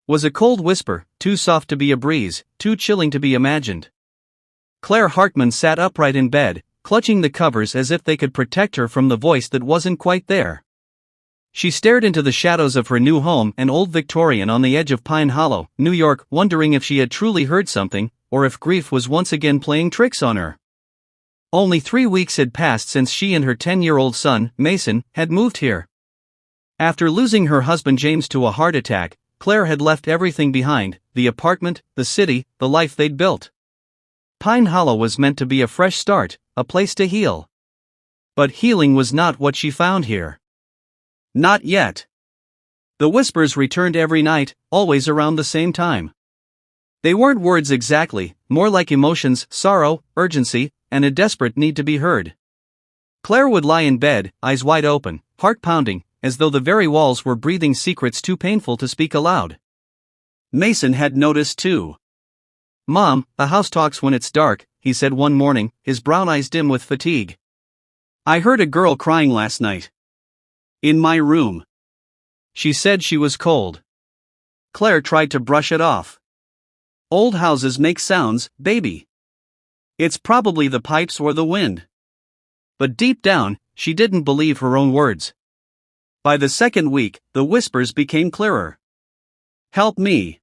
Was a cold whisper, too soft to be a breeze, too chilling to be imagined. Claire Hartman sat upright in bed, clutching the covers as if they could protect her from the voice that wasn't quite there. She stared into the shadows of her new home, an old Victorian on the edge of Pine Hollow, New York, wondering if she had truly heard something, or if grief was once again playing tricks on her. Only 3 weeks had passed since she and her 10-year-old son, Mason, had moved here. After losing her husband James to a heart attack, Claire had left everything behind: the apartment, the city, the life they'd built. Pine Hollow was meant to be a fresh start, a place to heal. But healing was not what she found here. Not yet. The whispers returned every night, always around the same time. They weren't words exactly, more like emotions: sorrow, urgency, and a desperate need to be heard. Claire would lie in bed, eyes wide open, heart pounding, as though the very walls were breathing secrets too painful to speak aloud. Mason had noticed too. "Mom, the house talks when it's dark," he said one morning, his brown eyes dim with fatigue. "I heard a girl crying last night. In my room. She said she was cold." Claire tried to brush it off. "Old houses make sounds, baby. It's probably the pipes or the wind." But deep down, she didn't believe her own words. By the second week, the whispers became clearer. "Help me.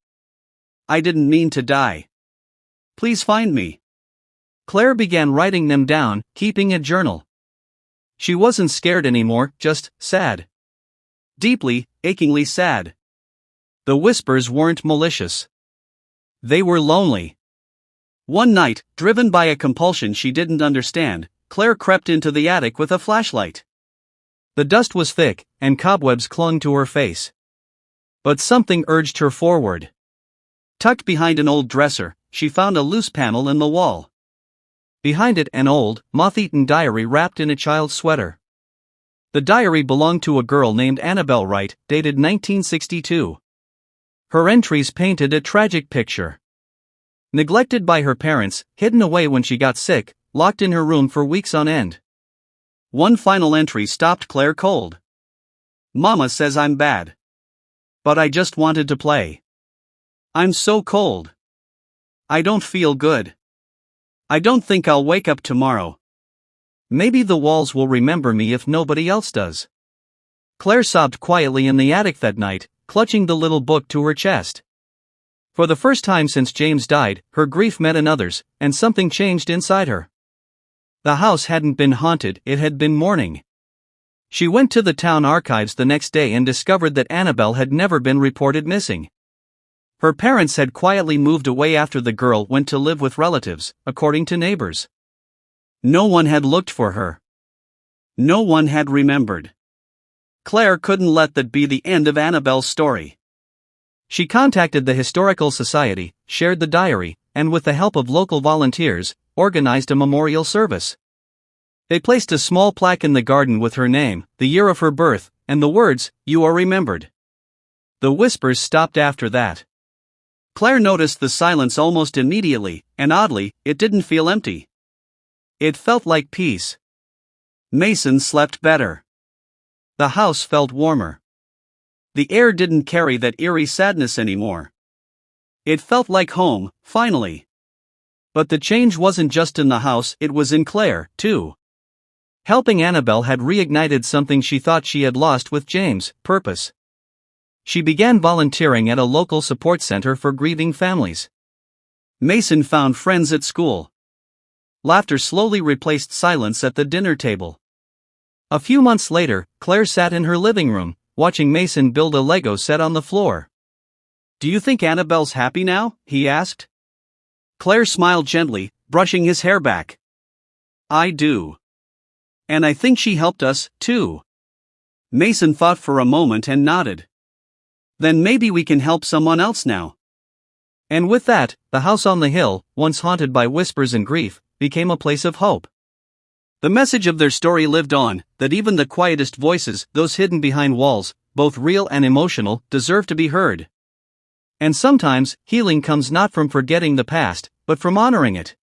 I didn't mean to die. Please find me." Claire began writing them down, keeping a journal. She wasn't scared anymore, just sad. Deeply, achingly sad. The whispers weren't malicious. They were lonely. One night, driven by a compulsion she didn't understand, Claire crept into the attic with a flashlight. The dust was thick, and cobwebs clung to her face. But something urged her forward. Tucked behind an old dresser, she found a loose panel in the wall. Behind it, an old, moth-eaten diary wrapped in a child's sweater. The diary belonged to a girl named Annabelle Wright, dated 1962. Her entries painted a tragic picture. Neglected by her parents, hidden away when she got sick, locked in her room for weeks on end. One final entry stopped Claire cold. "Mama says I'm bad. But I just wanted to play. I'm so cold. I don't feel good. I don't think I'll wake up tomorrow. Maybe the walls will remember me if nobody else does." Claire sobbed quietly in the attic that night, clutching the little book to her chest. For the first time since James died, her grief met another's, and something changed inside her. The house hadn't been haunted, it had been mourning. She went to the town archives the next day and discovered that Annabelle had never been reported missing. Her parents had quietly moved away after the girl went to live with relatives, according to neighbors. No one had looked for her. No one had remembered. Claire couldn't let that be the end of Annabelle's story. She contacted the Historical Society, shared the diary, and with the help of local volunteers, organized a memorial service. They placed a small plaque in the garden with her name, the year of her birth, and the words, "You are remembered." The whispers stopped after that. Claire noticed the silence almost immediately, and oddly, it didn't feel empty. It felt like peace. Mason slept better. The house felt warmer. The air didn't carry that eerie sadness anymore. It felt like home, finally. But the change wasn't just in the house, it was in Claire, too. Helping Annabelle had reignited something she thought she had lost with James: purpose. She began volunteering at a local support center for grieving families. Mason found friends at school. Laughter slowly replaced silence at the dinner table. A few months later, Claire sat in her living room, watching Mason build a Lego set on the floor. "Do you think Annabelle's happy now?" he asked. Claire smiled gently, brushing his hair back. "I do. And I think she helped us, too." Mason thought for a moment and nodded. "Then maybe we can help someone else now." And with that, the house on the hill, once haunted by whispers and grief, became a place of hope. The message of their story lived on, that even the quietest voices, those hidden behind walls, both real and emotional, deserve to be heard. And sometimes, healing comes not from forgetting the past, but from honoring it.